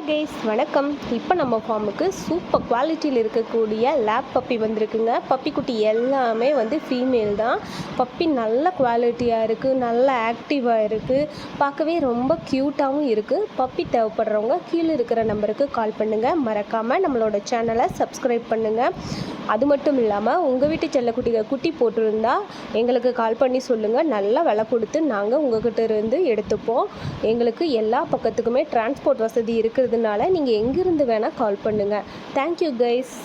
Hi guys, வணக்கம். இப்போ நம்ம ஃபார்முக்கு சூப்பர் குவாலிட்டியில் இருக்கக்கூடிய லேப் பப்பி வந்திருக்குங்க. பப்பி குட்டி எல்லாமே ஃபீமேல் தான். பப்பி நல்ல குவாலிட்டியாக இருக்குது, நல்ல ஆக்டிவாக இருக்குது, பார்க்கவே ரொம்ப க்யூட்டாகவும் இருக்குது. பப்பி தேவைப்படுறவங்க கீழே இருக்கிற நம்பருக்கு கால் பண்ணுங்கள். மறக்காமல் நம்மளோட சேனலை சப்ஸ்கிரைப் பண்ணுங்கள். அது மட்டும் இல்லாமல் உங்கள் வீட்டு செல்லக்குட்டிகள் குட்டி போட்டிருந்தா எங்களுக்கு கால் பண்ணி சொல்லுங்கள். நல்லா விலை கொடுத்து நாங்கள் உங்கள்கிட்ட இருந்து எடுத்துப்போம். எங்களுக்கு எல்லா பக்கத்துக்குமே டிரான்ஸ்போர்ட் வசதி இருக்கிறதுனால நீங்கள் எங்கிருந்து வேணால் கால் பண்ணுங்கள். Thank you guys.